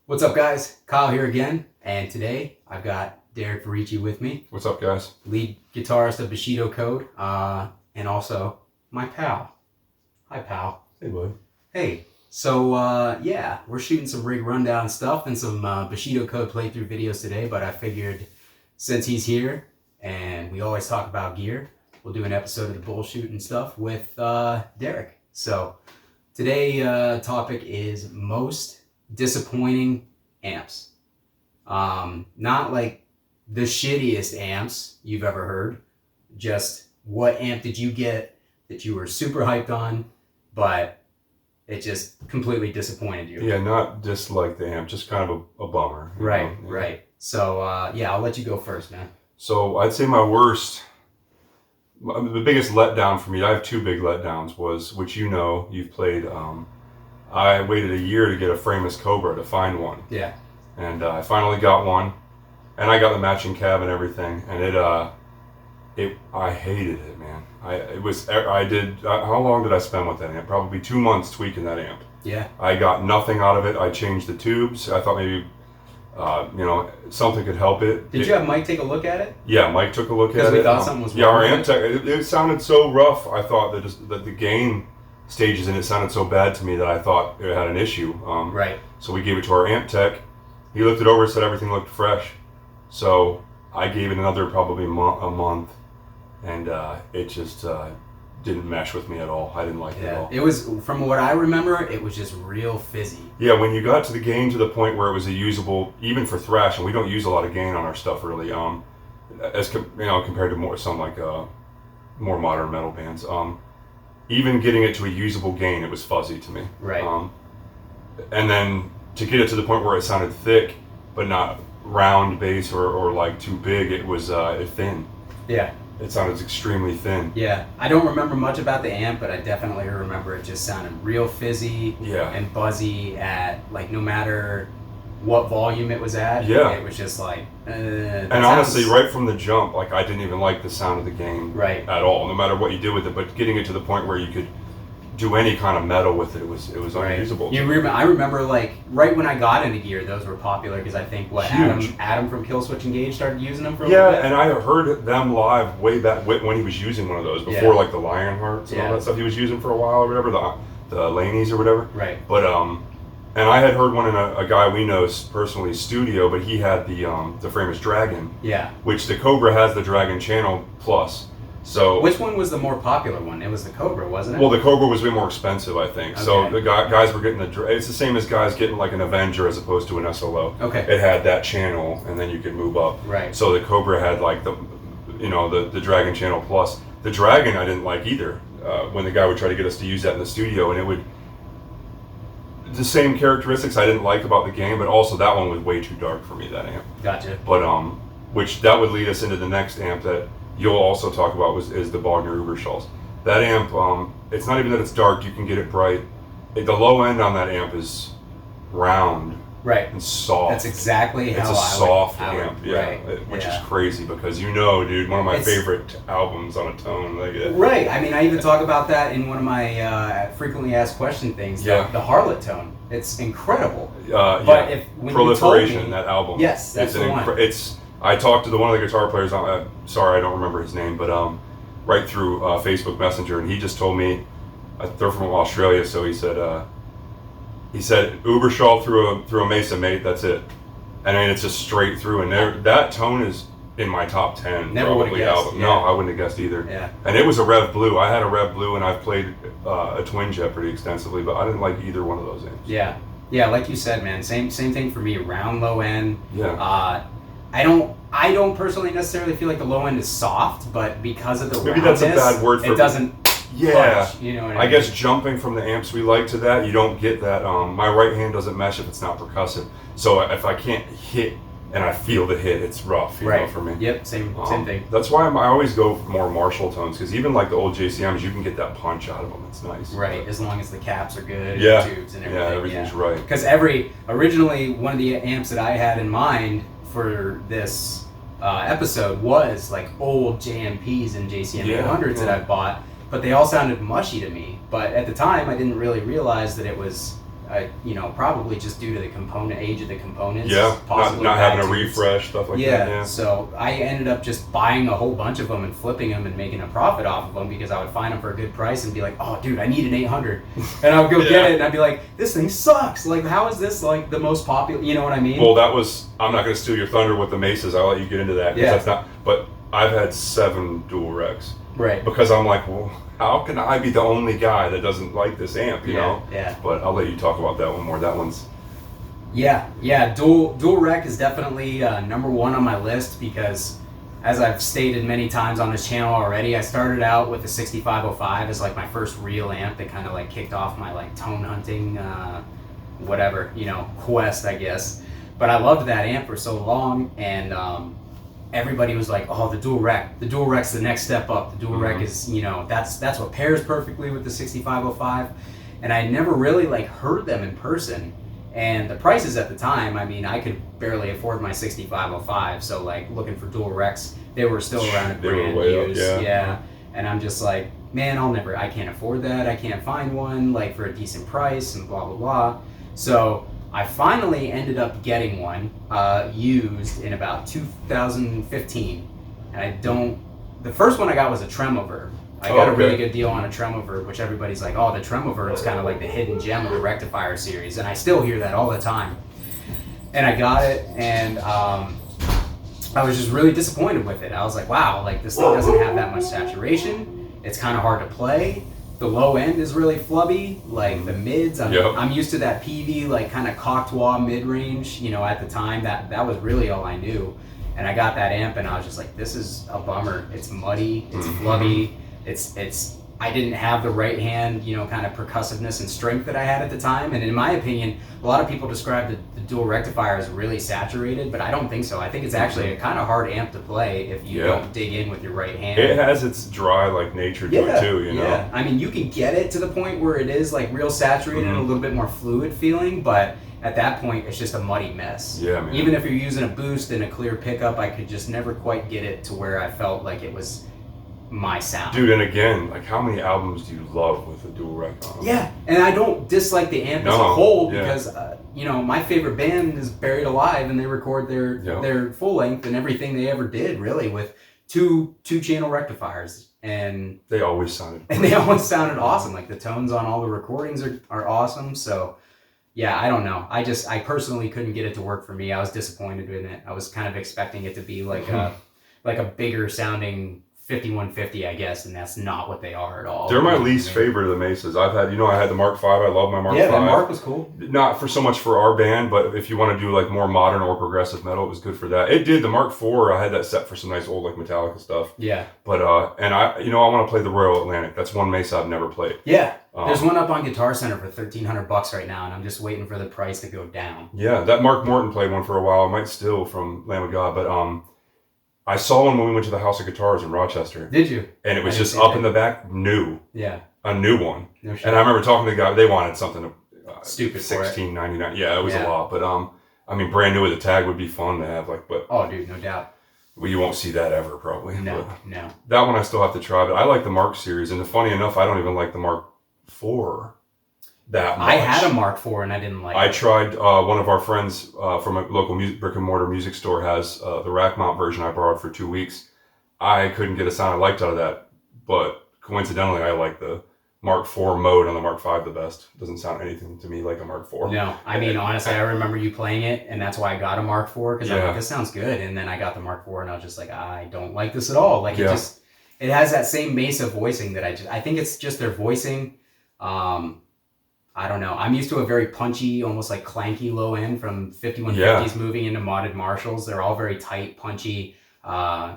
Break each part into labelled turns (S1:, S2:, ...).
S1: What's up, guys? Kyle here again, and today I've got Derrick Voricci with me.
S2: What's up, guys?
S1: Lead guitarist of Bushido Code, and also my pal. Hi, pal.
S2: Hey, bud.
S1: Hey. So, yeah, we're shooting some rig rundown stuff and some Bushido Code playthrough videos today, but I figured since he's here, and we always talk about gear, we'll do an episode of the bullshooting stuff with Derrick. So, today topic is most disappointing amps. Not like the shittiest amps you've ever heard, just what amp did you get that you were super hyped on, but it just completely disappointed you.
S2: Yeah, not dislike the amp, just kind of a bummer.
S1: Right,
S2: Yeah.
S1: right. So, yeah, I'll let you go first, man.
S2: So I'd say the biggest letdown for me, I have two big letdowns, was, which you've played, I waited a year to get a frameless Cobra to find one.
S1: Yeah.
S2: And I finally got one, and I got the matching cab and everything, and I hated it, man. How long did I spend with that amp? Probably 2 months tweaking that amp.
S1: Yeah.
S2: I got nothing out of it. I changed the tubes. I thought maybe, something could help it.
S1: Did you have Mike take a look at it?
S2: Yeah, Mike took a look at it.
S1: Because we thought something was wrong.
S2: Yeah, our
S1: with
S2: amp tech, it sounded so rough. I thought that the gain stages in it sounded so bad to me that I thought it had an issue.
S1: Right.
S2: So we gave it to our amp tech. He looked it over and said everything looked fresh. So I gave it another probably a month, and it just didn't mesh with me at all. I didn't like it at all.
S1: It was, from what I remember, it was just real fizzy.
S2: Yeah, when you got to the gain to the point where it was a usable, even for thrash, and we don't use a lot of gain on our stuff really, compared to more modern metal bands. Even getting it to a usable gain, it was fuzzy to me.
S1: Right.
S2: And then to get it to the point where it sounded thick, but not round bass or like too big, it was thin.
S1: Yeah.
S2: It sounded extremely thin.
S1: Yeah. I don't remember much about the amp, but I definitely remember it just sounded real fizzy and buzzy at, like, no matter what volume it was at.
S2: Yeah.
S1: It was just like,
S2: and honestly, right from the jump, like, I didn't even like the sound of the gain at all, no matter what you did with it. But getting it to the point where you could do any kind of metal with it, it was unusable.
S1: I remember, like, right when I got into gear, those were popular because I think Adam from Killswitch Engage started using them for a little bit.
S2: And I heard them live way back when he was using one of those before, like the Lionhearts and all that stuff he was using for a while or whatever, the Laneys or whatever.
S1: Right.
S2: But and I had heard one in a guy we know personally studio, but he had the frameless Dragon. Yeah. Which the Cobra has the Dragon Channel Plus. So
S1: which one was the more popular one? It was the Cobra, wasn't it?
S2: Well, the Cobra was way more expensive, I think. Okay. So the guys were getting it's the same as guys getting like an Avenger as opposed to an SLO.
S1: Okay.
S2: It had that channel, and then you could move up.
S1: Right.
S2: So the Cobra had like the Dragon Channel Plus. The Dragon I didn't like either. When the guy would try to get us to use that in the studio, and it would. The same characteristics I didn't like about the game, but also that one was way too dark for me, that amp.
S1: Gotcha.
S2: But which that would lead us into the next amp that you'll also talk about is the Bogner Uberschalls. That amp, it's not even that it's dark, you can get it bright. The low end on that amp is round and soft.
S1: That's exactly how
S2: it's a soft amp,
S1: right.
S2: Which is crazy because dude, one of my favorite albums on a tone.
S1: Right, I mean, I even talk about that in one of my frequently asked question things, the Harlot tone. It's incredible.
S2: But when Proliferation, you told me, that album.
S1: Yes, that's the one.
S2: I talked to one of the guitar players, sorry I don't remember his name, but right through Facebook Messenger, and he just told me, they're from Australia, so he said Uberschall through a Mesa Mate, that's it. And I mean, it's just straight through, and that tone is in my top 10
S1: Never
S2: probably album. No, I wouldn't have guessed either. Yeah. And it was a Rev Blue. I had a Rev Blue, and I've played a Twin Jet pretty extensively, but I didn't like either one of those amps.
S1: Yeah. Yeah, like you said, man, same thing for me, round low end.
S2: Yeah.
S1: I don't personally necessarily feel like the low end is soft, but because of the
S2: maybe that's a bad word for
S1: it doesn't punch, you know what I mean?
S2: Guess jumping from the amps we like to that, you don't get that. My right hand doesn't mesh if it's not percussive. So if I can't hit and I feel the hit, it's rough, you know, for me.
S1: Yep, same thing.
S2: That's why I always go for more Marshall tones, because even like the old JCMs, you can get that punch out of them. It's nice.
S1: Right, as long as the caps are good, and the tubes and everything.
S2: Yeah, everything's right.
S1: Because originally one of the amps that I had in mind for this episode was like old JMPs and JCM 800s that I bought, but they all sounded mushy to me. But at the time, I didn't really realize that it was Probably just due to the age of the components.
S2: Yeah,
S1: possibly
S2: not having a
S1: bad tunes.
S2: refresh, stuff like that. Yeah.
S1: So I ended up just buying a whole bunch of them and flipping them and making a profit off of them because I would find them for a good price and be like, oh, dude, I need an 800. And I would go get it and I'd be like, this thing sucks. Like, how is this like the most popular? You know what I mean?
S2: Well, I'm not going to steal your thunder with the Mesas. I'll let you get into that.
S1: Yeah.
S2: That's not, but I've had 7 dual Recs.
S1: Right.
S2: Because I'm like, well, how can I be the only guy that doesn't like this amp, you know?
S1: Yeah.
S2: But I'll let you talk about that one more. That one's...
S1: Yeah. Dual Rec is definitely number one on my list because, as I've stated many times on this channel already, I started out with the 6505 as like my first real amp that kind of like kicked off my like tone hunting, quest, I guess. But I loved that amp for so long, and everybody was like, oh, the Dual Rec. The Dual Rec's the next step up. The Dual Rec is, that's what pairs perfectly with the 6505. And I never really like heard them in person. And the prices at the time, I mean, I could barely afford my 6505. So like looking for Dual Recs, they were still around at brand used. Yeah. And I'm just like, man, I can't afford that. I can't find one like for a decent price and blah, blah, blah. So I finally ended up getting one used in about 2015, and the first one I got was a Tremoverb. I got a really good deal on a Tremoverb, which everybody's like, oh, the Tremoverb is kind of like the hidden gem of the rectifier series, and I still hear that all the time. And I got it, and I was just really disappointed with it. I was like, wow, like this thing doesn't have that much saturation. It's kind of hard to play. The low end is really flubby, like the mids. I'm used to that PV, like kind of Cocteau mid-range, at the time. That was really all I knew. And I got that amp and I was just like, this is a bummer. It's muddy, it's flubby, I didn't have the right hand, kind of percussiveness and strength that I had at the time. And in my opinion, a lot of people describe the dual rectifier as really saturated, but I don't think so. I think it's actually a kind of hard amp to play if you don't dig in with your right hand.
S2: It has its dry like nature to it too,
S1: Yeah, I mean, you can get it to the point where it is like real saturated and a little bit more fluid feeling, but at that point, it's just a muddy mess.
S2: Yeah, man.
S1: Even if you're using a boost and a clear pickup, I could just never quite get it to where I felt like it was my sound.
S2: Dude, and again, like how many albums do you love with a dual rec on?
S1: Yeah, and I don't dislike the amp as a whole because my favorite band is Buried Alive, and they record their full length and everything they ever did really with two channel rectifiers, and
S2: they always sounded
S1: awesome. Like the tones on all the recordings are awesome. So yeah, I don't know. I personally couldn't get it to work for me. I was disappointed in it. I was kind of expecting it to be like a bigger sounding 5150, I guess, and that's not what they are at all.
S2: They're my least favorite of the Mesas. I had the Mark V. I love my Mark V.
S1: Yeah, the Mark was cool.
S2: Not for so much for our band, but if you want to do like more modern or progressive metal, it was good for that. It did. The Mark IV, I had that set for some nice old like Metallica stuff.
S1: Yeah.
S2: But and I want to play the Royal Atlantic. That's one Mesa I've never played.
S1: Yeah. There's one up on Guitar Center for $1,300 right now, and I'm just waiting for the price to go down.
S2: Yeah, that Mark Morton played one for a while. I might steal from Lamb of God, but I saw one when we went to the House of Guitars in Rochester.
S1: Did you?
S2: And it was just up in the back, new.
S1: Yeah.
S2: A new one.
S1: No shit.
S2: And I remember talking to the guy, they wanted something
S1: stupid
S2: $16.99. Yeah, it was a lot. But brand new with a tag would be fun to have.
S1: Oh, dude, no doubt.
S2: Well, you won't see that ever, probably.
S1: No.
S2: That one I still have to try, but I like the Mark series. And funny enough, I don't even like the Mark IV that much.
S1: I had a Mark IV and I didn't like it.
S2: I tried, one of our friends from a local brick and mortar music store has the rack mount version I borrowed for 2 weeks. I couldn't get a sound I liked out of that, but coincidentally, I like the Mark IV mode on the Mark V the best. Doesn't sound anything to me like a Mark IV.
S1: No, I mean, honestly, I remember you playing it, and that's why I got a Mark IV, because I'm like, this sounds good. And then I got the Mark IV, and I was just like, I don't like this at all. Like, it has that same Mesa voicing that I think it's just their voicing. I don't know. I'm used to a very punchy, almost like clanky low end from 5150s moving into modded Marshalls. They're all very tight, punchy,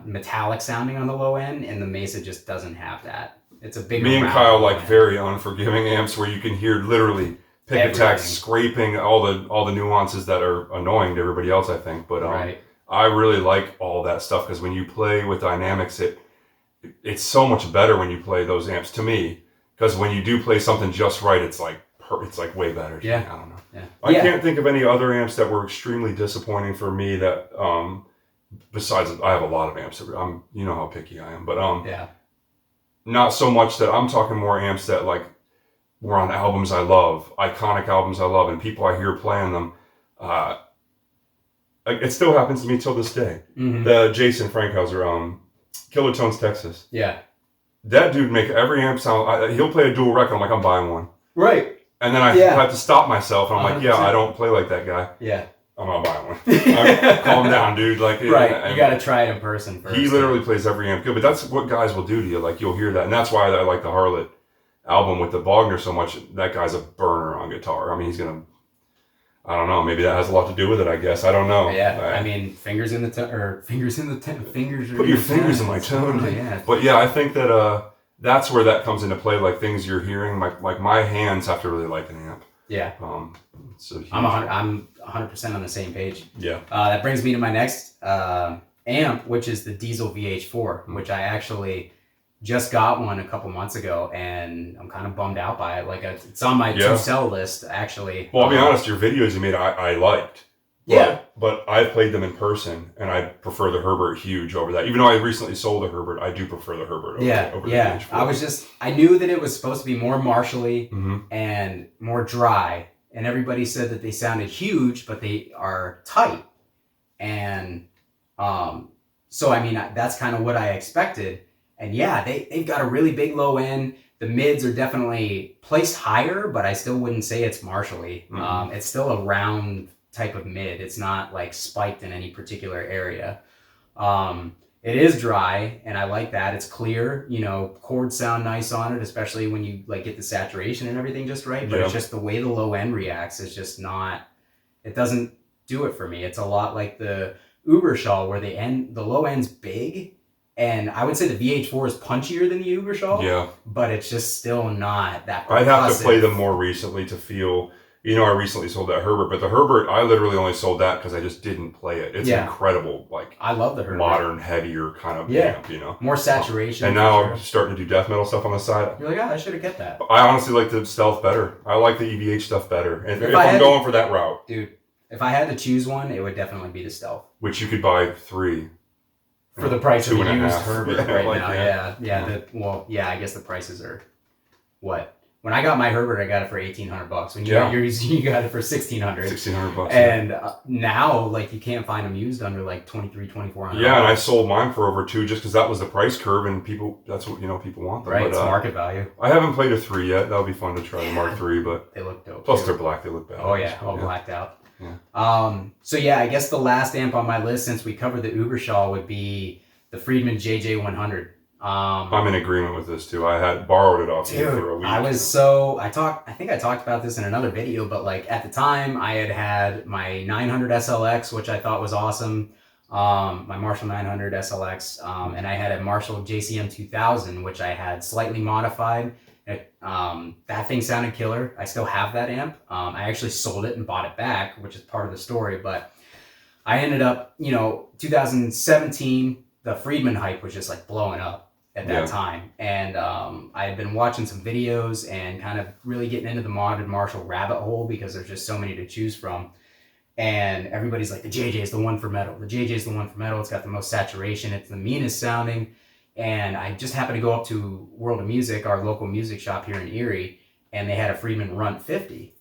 S1: metallic sounding on the low end, and the Mesa just doesn't have that. It's a big.
S2: Me and Kyle like very unforgiving amps where you can hear literally pick attacks scraping all the nuances that are annoying to everybody else, I think. But I really like all that stuff because when you play with dynamics, it's so much better when you play those amps to me. Because when you do play something just right, it's like way better.
S1: Yeah.
S2: I don't know.
S1: Yeah.
S2: I can't think of any other amps that were extremely disappointing for me that besides I have a lot of amps. You know how picky I am, but not so much that I'm talking more amps that like were on albums I love, iconic albums I love, and people I hear playing them. It still happens to me till this day.
S1: Mm-hmm.
S2: The Jason Frankhauser, Killer Tones, Texas.
S1: Yeah.
S2: That dude make every amp sound. He'll play a dual record. I'm like, I'm buying one.
S1: Right.
S2: And then I have to stop myself. And I'm like,
S1: 100%.
S2: yeah, I don't play like that guy.
S1: Yeah.
S2: I'm not buying one. Calm down, dude. Like,
S1: right. You got to try it in person first.
S2: He literally plays every amp good, but that's what guys will do to you. Like, you'll hear that, and that's why I like the Harlot album with the Bogner so much. That guy's a burner on guitar. I mean, he's gonna. I don't know. Maybe that has a lot to do with it. I guess I don't know.
S1: Yeah. I mean, fingers in the tone. Fingers.
S2: Put your fingers in my tone.
S1: Oh, yeah.
S2: But yeah, I think that that's where that comes into play. Like things you're hearing. Like my hands have to really like an amp.
S1: Yeah.
S2: So
S1: I'm 100% on the same page.
S2: Yeah.
S1: That brings me to my next amp, which is the Diesel VH4, which I actually just got one a couple months ago, and I'm kind of bummed out by it. Like it's on my to-sell list, actually.
S2: Well, I'll be honest, your videos you made, I liked. But I played them in person, and I prefer the Herbert huge over that. Even though I recently sold a Herbert, I do prefer the Herbert over the VH4. I knew that it was supposed to be more Marshall-y and more dry, and everybody said that they sounded huge, but they are tight. And so, I mean, that's kind of what I expected. And yeah, they've got a really big low end. The mids are definitely placed higher, but I still wouldn't say it's Marshall-y. It's still a round type of mid. It's not like spiked in any particular area. It is dry, and I like that. It's clear, chords sound nice on it, especially when you like get the saturation and everything just right. But it's just the way the low end reacts is just not, it doesn't do it for me. It's a lot like the Ubershaw where the low end's big, and I would say the VH4 is punchier than the Ubershaw. Yeah. But it's just still not that percussive. I'd have to play them more recently to feel. I recently sold that Herbert, but the Herbert, I literally only sold that because I just didn't play it. It's incredible, like
S1: I love the Herbert.
S2: Modern, heavier kind of amp,
S1: More saturation.
S2: And now I'm starting to do death metal stuff on the side.
S1: You're like, I should have kept that.
S2: But I honestly like the Stealth better. I like the EVH stuff better. And if I'm going for that route.
S1: Dude, if I had to choose one, it would definitely be the Stealth.
S2: Which you could buy 3.
S1: For the price of the used Herbert
S2: now.
S1: I guess the prices are what? When I got my Herbert, I got it for $1,800. When you got yours, you got it for $1,600.
S2: $1,600.
S1: And now, like, you can't find them used under like $2,300, $2,400.
S2: Yeah, and I sold mine for over 2 just because that was the price curve, and that's what people want them.
S1: Right, it's market value.
S2: I haven't played a 3 yet. That'll be fun to try the Mark III, but
S1: they look dope.
S2: Plus, they're black. They look bad.
S1: Oh yeah, all blacked out. Yeah. So yeah, I guess the last amp on my list, since we covered the Ubershaw, would be the Friedman JJ100.
S2: I'm in agreement with this too. I had borrowed it off you for a week.
S1: I think I talked about this in another video, but like at the time I had my 900 SLX, which I thought was awesome. My Marshall 900 SLX, and I had a Marshall JCM 2000, which I had slightly modified. That thing sounded killer. I still have that amp. I actually sold it and bought it back, which is part of the story, but I ended up, 2017, the Friedman hype was just like blowing up at that time. And I had been watching some videos and kind of really getting into the modded Marshall rabbit hole because there's just so many to choose from. And everybody's like, the JJ is the one for metal. The JJ is the one for metal. It's got the most saturation. It's the meanest sounding. And I just happened to go up to World of Music, our local music shop here in Erie, and they had a Friedman Runt 50.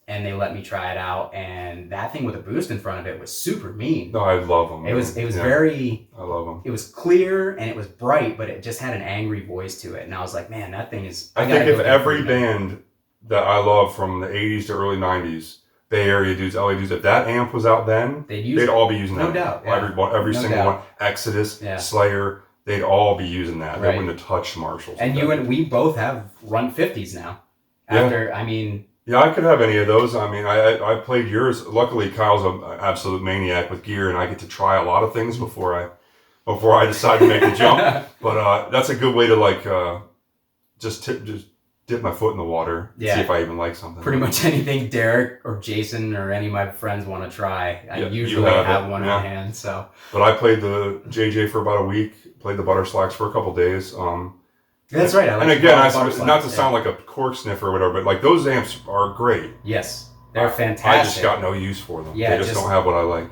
S1: And they let me try it out, and that thing with a boost in front of it was super mean.
S2: No, I love them.
S1: It was very.
S2: I love them.
S1: It was clear and it was bright, but it just had an angry voice to it, and I was like, man, that thing is.
S2: I think if every band that I love from the '80s to early '90s, Bay Area dudes, LA dudes, if that amp was out then, they'd all be using that.
S1: No doubt.
S2: Every single one. Exodus, Slayer, they'd all be using that. They wouldn't have touched Marshalls.
S1: And we both have Runt 50s now.
S2: Yeah, I could have any of those. I mean, I played yours. Luckily, Kyle's an absolute maniac with gear, and I get to try a lot of things before I decide to make the jump. But that's a good way to just dip my foot in the water and see if I even like something.
S1: Pretty much anything Derrick or Jason or any of my friends want to try, I usually have one in hand. So,
S2: but I played the JJ for about a week. Played the Butter Slacks for a couple days.
S1: That's right.
S2: And again, not to sound like a cork sniffer or whatever, but like those amps are great.
S1: Yes, they're fantastic.
S2: I just got no use for them.
S1: Yeah,
S2: they just don't have what I like.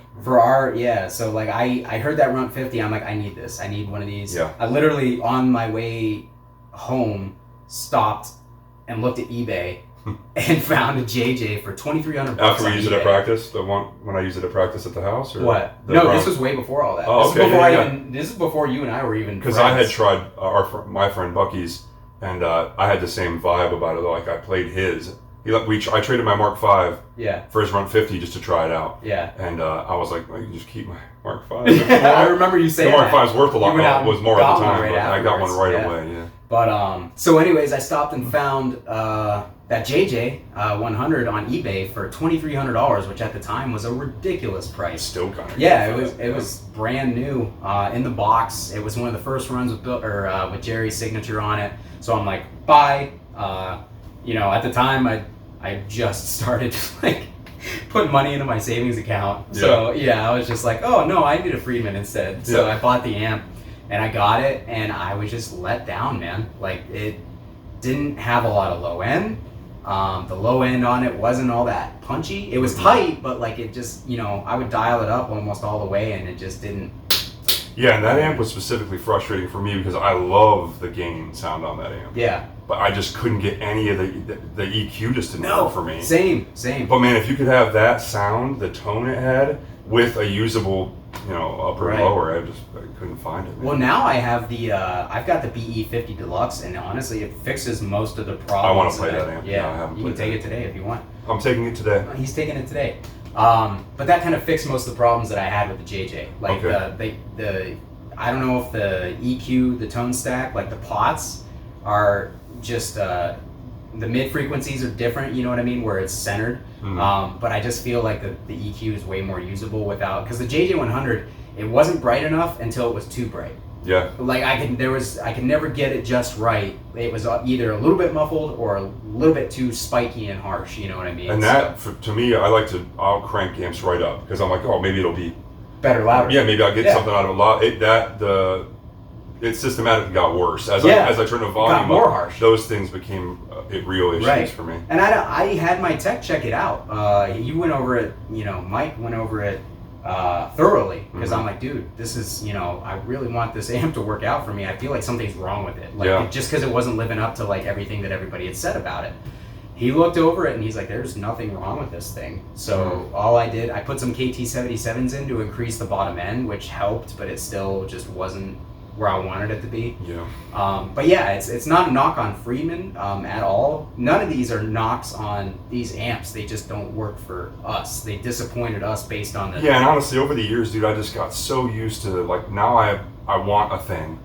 S1: So like I heard that Runt 50. I'm like, I need this. I need one of these.
S2: Yeah.
S1: I literally on my way home stopped and looked at eBay and found a JJ for $2,300.
S2: After we used it at practice, the one when I used it at practice at the house, or
S1: what? No, this was way before all that.
S2: Oh,
S1: this
S2: okay.
S1: Is before this is before you and I were even.
S2: Because I had tried my friend Bucky's, and I had the same vibe about it. Like I played his. I traded my Mark V for his Run 50 just to try it out.
S1: Yeah.
S2: And I was like, well, you can just keep my Mark V.
S1: I remember you saying
S2: the Mark V's worth a lot. Was more at the time,
S1: right
S2: but I got one right
S1: yeah.
S2: away. Yeah.
S1: But so anyways, I stopped and found that JJ 100 on eBay for $2,300, which at the time was a ridiculous price.
S2: Still kind of.
S1: Yeah, it was brand new in the box. It was one of the first runs with Jerry's signature on it. So I'm like, buy. At the time I just started like putting money into my savings account. So I was just like, oh no, I need a Friedman instead. So I bought the amp and I got it, and I was just let down, man. Like it didn't have a lot of low end. The low end on it wasn't all that punchy. It was tight, but like it just, I would dial it up almost all the way and it just didn't.
S2: Yeah, and that amp was specifically frustrating for me because I love the gain sound on that amp.
S1: Yeah.
S2: But I just couldn't get any of the EQ just didn't work for me.
S1: Same.
S2: But man, if you could have that sound, the tone it had, with a usable, upper and lower, I couldn't find it. Man.
S1: Well, now I have I've got the BE50 Deluxe, and honestly, it fixes most of the problems.
S2: I want to play that amp.
S1: Yeah,
S2: I haven't
S1: you can take it today if you want.
S2: I'm taking it today.
S1: He's taking it today. But that kind of fixed most of the problems that I had with the JJ. Like I don't know if the EQ, the tone stack, like the pots are just the mid frequencies are different, you know what I mean, where it's centered. Mm-hmm. But I just feel like the EQ is way more usable because the JJ100, it wasn't bright enough until it was too bright.
S2: Yeah.
S1: Like I could never get it just right. It was either a little bit muffled or a little bit too spiky and harsh, you know what I mean?
S2: And to me, I'll crank amps right up because I'm like, oh, maybe it'll be
S1: better, louder.
S2: Yeah, maybe I'll get something out of it. It systematically got worse as I turned the volume
S1: got more
S2: up.
S1: Harsh.
S2: Those things became real issues for me.
S1: And I had my tech check it out. You went over it. Mike went over it thoroughly because I'm like, dude, this is I really want this amp to work out for me. I feel like something's wrong with it. Just because it wasn't living up to like everything that everybody had said about it. He looked over it and he's like, there's nothing wrong with this thing. So all I did, I put some KT77s in to increase the bottom end, which helped, but it still just wasn't where I wanted it to be.
S2: Yeah.
S1: But yeah, it's not a knock on Friedman at all. None of these are knocks on these amps. They just don't work for us. They disappointed us based on the...
S2: Yeah, and honestly, over the years, dude, I just got so used to, like, now I want a thing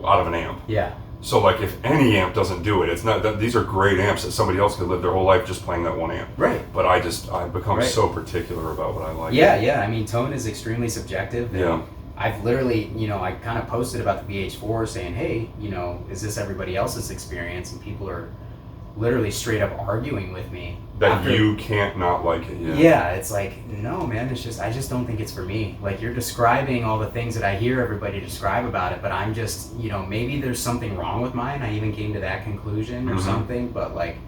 S2: out of an amp.
S1: Yeah.
S2: So, like, if any amp doesn't do it, it's not that these are great amps that somebody else could live their whole life just playing that one amp.
S1: Right.
S2: But I've become so particular about what I like.
S1: Yeah. I mean, tone is extremely subjective.
S2: Yeah.
S1: I've literally, I kind of posted about the VH4 saying, hey, is this everybody else's experience? And people are literally straight up arguing with me.
S2: You can't not like it,
S1: Yeah, it's like, no, man, I just don't think it's for me. Like, you're describing all the things that I hear everybody describe about it, but I'm just, maybe there's something wrong with mine. I even came to that conclusion or something, but like,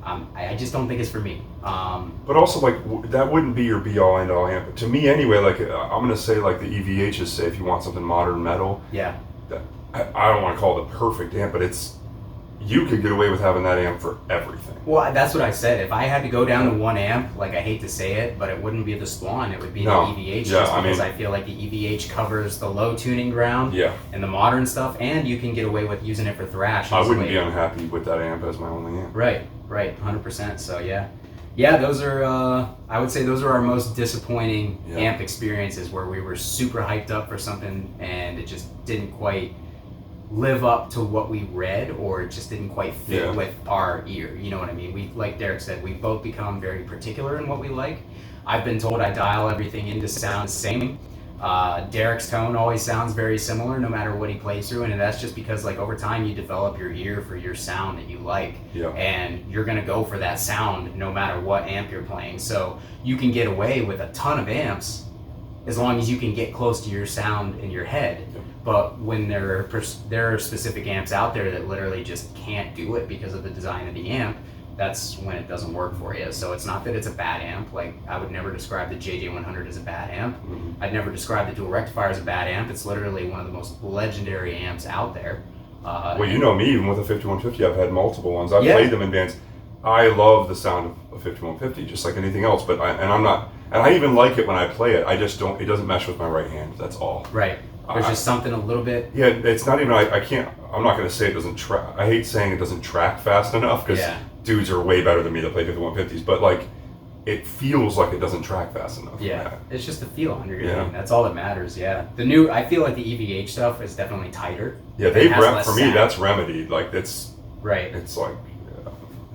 S1: I just don't think it's for me.
S2: But also, like, that wouldn't be your be-all, end-all amp. To me, anyway, like, I'm going to say, like, the EVHs say if you want something modern metal.
S1: Yeah.
S2: I don't want to call it the perfect amp, but you could get away with having that amp for everything.
S1: Well, that's what I said. If I had to go down to one amp, like, I hate to say it, but it wouldn't be the Swan. It would be the EVH, because I feel like the EVH covers the low tuning ground and the modern stuff, and you can get away with using it for thrash.
S2: I wouldn't be unhappy with that amp as my only amp.
S1: Right, 100%. So yeah, those are I would say those are our most disappointing amp experiences, where we were super hyped up for something and it just didn't quite live up to what we read, or it just didn't quite fit with our ear. You know what I mean? We, like Derrick said, we both become very particular in what we like. I've been told I dial everything in to sound the same. Derrick's tone always sounds very similar no matter what he plays through, and that's just because, like, over time you develop your ear for your sound that you like, and you're gonna go for that sound no matter what amp you're playing. So you can get away with a ton of amps as long as you can get close to your sound in your head. But when there are specific amps out there that literally just can't do it because of the design of the amp, that's when it doesn't work for you. So it's not that it's a bad amp. Like, I would never describe the JJ100 as a bad amp. I'd never describe the dual rectifier as a bad amp. It's literally one of the most legendary amps out there.
S2: Well, you know me, even with a 5150, I've had multiple ones. I've
S1: Yeah.
S2: played them in bands. I love the sound of a 5150, just like anything else. But I even like it when I play it. I just don't. It doesn't mesh with my right hand. That's all.
S1: Right. There's just something a little bit.
S2: Yeah, it's not even. I can't. I'm not going to say it doesn't track. I hate saying it doesn't track fast enough because dudes are way better than me that play 5150s. But like, it feels like it doesn't track fast enough.
S1: Yeah, it's just the feel under your hand. That's all that matters. Yeah, I feel like the EVH stuff is definitely tighter.
S2: Yeah, for me that's remedied. Like that's
S1: right.
S2: It's like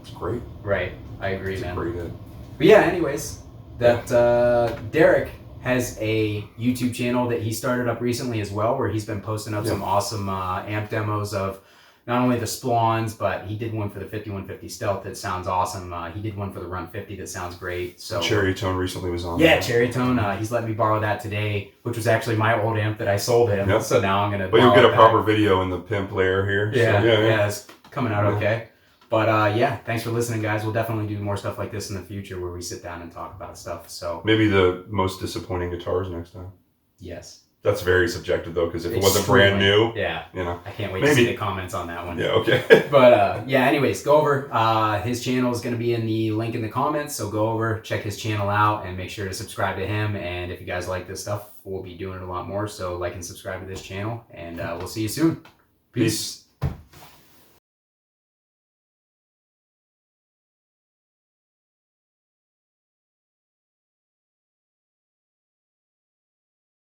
S2: it's great.
S1: Right, I agree, man.
S2: Great hit.
S1: But yeah, anyways, Derrick has a YouTube channel that he started up recently as well, where he's been posting up some awesome amp demos of not only the Splawns, but he did one for the 5150 Stealth that sounds awesome. He did one for the Run 50 that sounds great. So
S2: Cherry Tone recently was on.
S1: Yeah, there. Cherry Tone. He's let me borrow that today, which was actually my old amp that I sold him. Yep. So now I'm gonna.
S2: But you'll get a proper video in the pimp layer here.
S1: Yeah, so, yeah, it's coming out okay. But yeah, thanks for listening, guys. We'll definitely do more stuff like this in the future where we sit down and talk about stuff. So
S2: maybe the most disappointing guitars next time.
S1: Yes.
S2: That's very subjective though, because if it wasn't brand new,
S1: I can't wait to see the comments on that one.
S2: Yeah, okay.
S1: But yeah, anyways, go over. His channel is going to be in the link in the comments, so go over, check his channel out, and make sure to subscribe to him. And if you guys like this stuff, we'll be doing it a lot more. So like and subscribe to this channel, and we'll see you soon. Peace.